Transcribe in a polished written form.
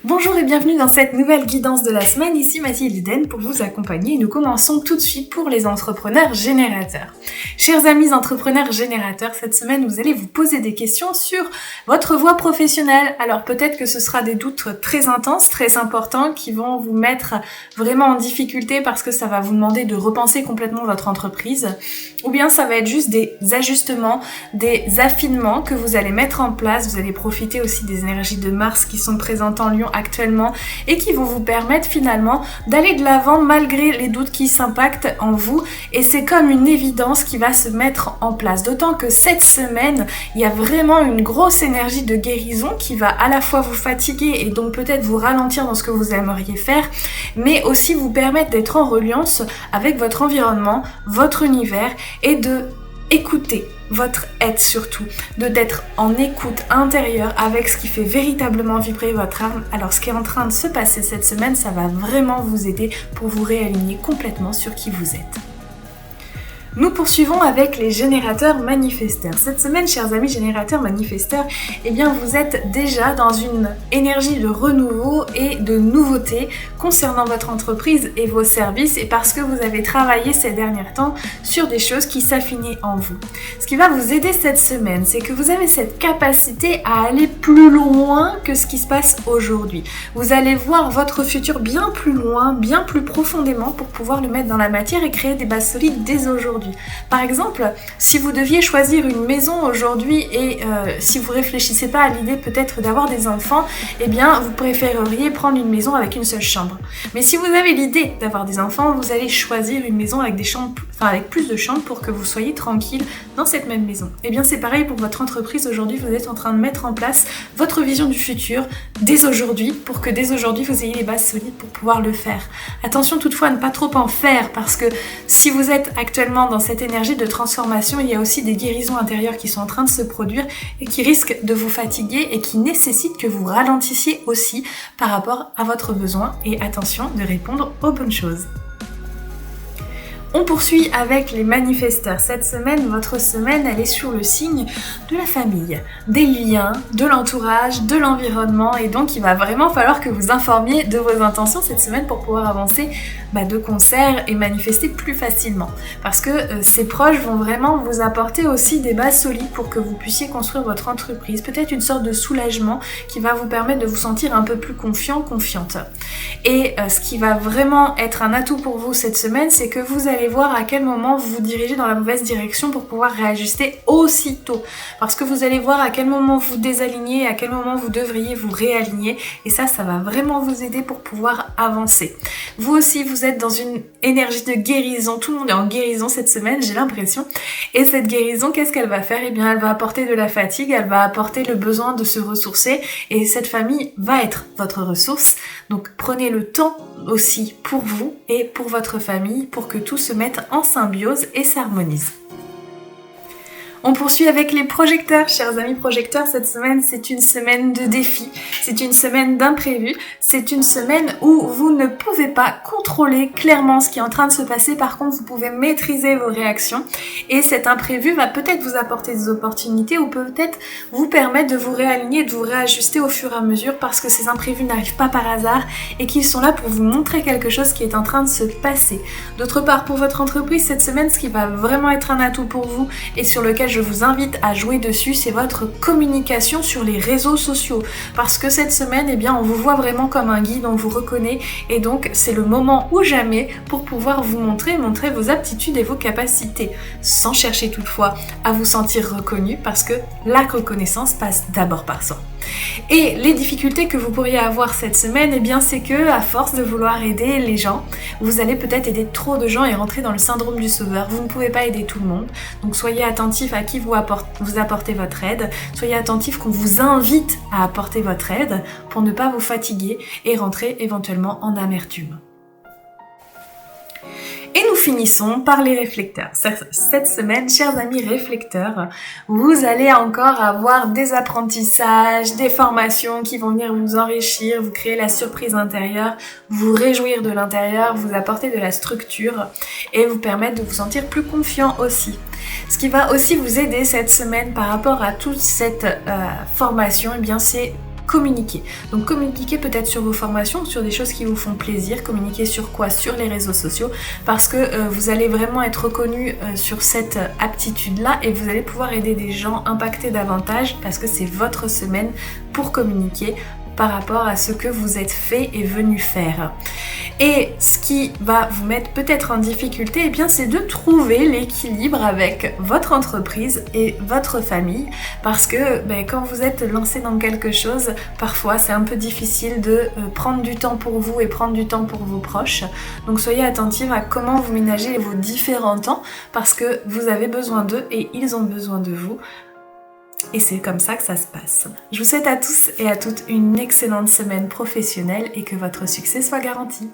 Bonjour et bienvenue dans cette nouvelle guidance de la semaine, ici Mathilde Eden pour vous accompagner et nous commençons tout de suite pour les entrepreneurs générateurs. Chers amis entrepreneurs générateurs, cette semaine vous allez vous poser des questions sur votre voie professionnelle. Alors peut-être que ce sera des doutes très intenses, très importants qui vont vous mettre vraiment en difficulté parce que ça va vous demander de repenser complètement votre entreprise, ou bien ça va être juste des ajustements, des affinements que vous allez mettre en place. Vous allez profiter aussi des énergies de Mars qui sont présentes en Lion actuellement et qui vont vous permettre finalement d'aller de l'avant malgré les doutes qui s'impactent en vous, et c'est comme une évidence qui va se mettre en place. D'autant que cette semaine, il y a vraiment une grosse énergie de guérison qui va à la fois vous fatiguer et donc peut-être vous ralentir dans ce que vous aimeriez faire, mais aussi vous permettre d'être en reliance avec votre environnement, votre univers et de écouter votre être surtout, d'être en écoute intérieure avec ce qui fait véritablement vibrer votre âme. Alors ce qui est en train de se passer cette semaine, ça va vraiment vous aider pour vous réaligner complètement sur qui vous êtes. Nous poursuivons avec les générateurs manifesteurs. Cette semaine, chers amis générateurs manifesteurs, eh bien vous êtes déjà dans une énergie de renouveau et de nouveauté concernant votre entreprise et vos services, et parce que vous avez travaillé ces derniers temps sur des choses qui s'affinaient en vous. Ce qui va vous aider cette semaine, c'est que vous avez cette capacité à aller plus loin que ce qui se passe aujourd'hui. Vous allez voir votre futur bien plus loin, bien plus profondément pour pouvoir le mettre dans la matière et créer des bases solides dès aujourd'hui. Par exemple, si vous deviez choisir une maison aujourd'hui et si vous réfléchissez pas à l'idée peut-être d'avoir des enfants, eh bien vous préféreriez prendre une maison avec une seule chambre. Mais si vous avez l'idée d'avoir des enfants, vous allez choisir une maison avec des chambres, avec plus de chambres pour que vous soyez tranquille dans cette même maison. Eh bien c'est pareil pour votre entreprise. Aujourd'hui, vous êtes en train de mettre en place votre vision du futur dès aujourd'hui pour que dès aujourd'hui vous ayez les bases solides pour pouvoir le faire. Attention toutefois à ne pas trop en faire, parce que si vous êtes actuellement dans cette énergie de transformation, il y a aussi des guérisons intérieures qui sont en train de se produire et qui risquent de vous fatiguer et qui nécessitent que vous ralentissiez aussi par rapport à votre besoin, et attention de répondre aux bonnes choses. On poursuit avec les manifesteurs. Cette semaine, votre semaine, elle est sur le signe de la famille, des liens, de l'entourage, de l'environnement, et donc il va vraiment falloir que vous informiez de vos intentions cette semaine pour pouvoir avancer de concert et manifester plus facilement. Parce que ces proches vont vraiment vous apporter aussi des bases solides pour que vous puissiez construire votre entreprise. Peut-être une sorte de soulagement qui va vous permettre de vous sentir un peu plus confiant, confiante. Et ce qui va vraiment être un atout pour vous cette semaine, c'est que vous allez voir à quel moment vous vous dirigez dans la mauvaise direction pour pouvoir réajuster aussitôt. Parce que vous allez voir à quel moment vous désalignez et à quel moment vous devriez vous réaligner. Et ça va vraiment vous aider pour pouvoir avancer. Vous aussi, vous êtes dans une énergie de guérison. Tout le monde est en guérison cette semaine, j'ai l'impression. Et cette guérison, qu'est-ce qu'elle va faire ? Eh bien, elle va apporter de la fatigue, elle va apporter le besoin de se ressourcer. Et cette famille va être votre ressource. Donc, prenez le temps aussi pour vous et pour votre famille pour que tout se mette en symbiose et s'harmonise. On poursuit avec les projecteurs. Chers amis projecteurs, cette semaine, c'est une semaine de défis, c'est une semaine d'imprévus, c'est une semaine où vous ne pouvez pas contrôler clairement ce qui est en train de se passer. Par contre, vous pouvez maîtriser vos réactions, et cet imprévu va peut-être vous apporter des opportunités ou peut-être vous permettre de vous réaligner, de vous réajuster au fur et à mesure, parce que ces imprévus n'arrivent pas par hasard et qu'ils sont là pour vous montrer quelque chose qui est en train de se passer. D'autre part, pour votre entreprise, cette semaine, ce qui va vraiment être un atout pour vous et sur lequel je vous invite à jouer dessus, c'est votre communication sur les réseaux sociaux. Parce que cette semaine, eh bien, on vous voit vraiment comme un guide, on vous reconnaît, et donc c'est le moment ou jamais pour pouvoir vous montrer vos aptitudes et vos capacités, sans chercher toutefois à vous sentir reconnu, parce que la reconnaissance passe d'abord par soi. Et les difficultés que vous pourriez avoir cette semaine, eh bien c'est que à force de vouloir aider les gens, vous allez peut-être aider trop de gens et rentrer dans le syndrome du sauveur. Vous ne pouvez pas aider tout le monde, donc soyez attentifs à qui vous apportez votre aide, soyez attentifs qu'on vous invite à apporter votre aide pour ne pas vous fatiguer et rentrer éventuellement en amertume. Et nous finissons par les réflecteurs. Cette semaine, chers amis réflecteurs, vous allez encore avoir des apprentissages, des formations qui vont venir vous enrichir, vous créer la surprise intérieure, vous réjouir de l'intérieur, vous apporter de la structure et vous permettre de vous sentir plus confiant aussi. Ce qui va aussi vous aider cette semaine par rapport à toute cette formation, eh bien c'est communiquer. Donc communiquer peut-être sur vos formations, sur des choses qui vous font plaisir, communiquer sur quoi? Sur les réseaux sociaux, parce que vous allez vraiment être reconnu sur cette aptitude-là et vous allez pouvoir aider des gens, impacter davantage, parce que c'est votre semaine pour communiquer par rapport à ce que vous êtes fait et venu faire. Et ce qui va vous mettre peut-être en difficulté, eh bien, c'est de trouver l'équilibre avec votre entreprise et votre famille, parce que quand vous êtes lancé dans quelque chose, parfois c'est un peu difficile de prendre du temps pour vous et prendre du temps pour vos proches. Donc soyez attentifs à comment vous ménagez vos différents temps, parce que vous avez besoin d'eux et ils ont besoin de vous. Et c'est comme ça que ça se passe. Je vous souhaite à tous et à toutes une excellente semaine professionnelle et que votre succès soit garanti.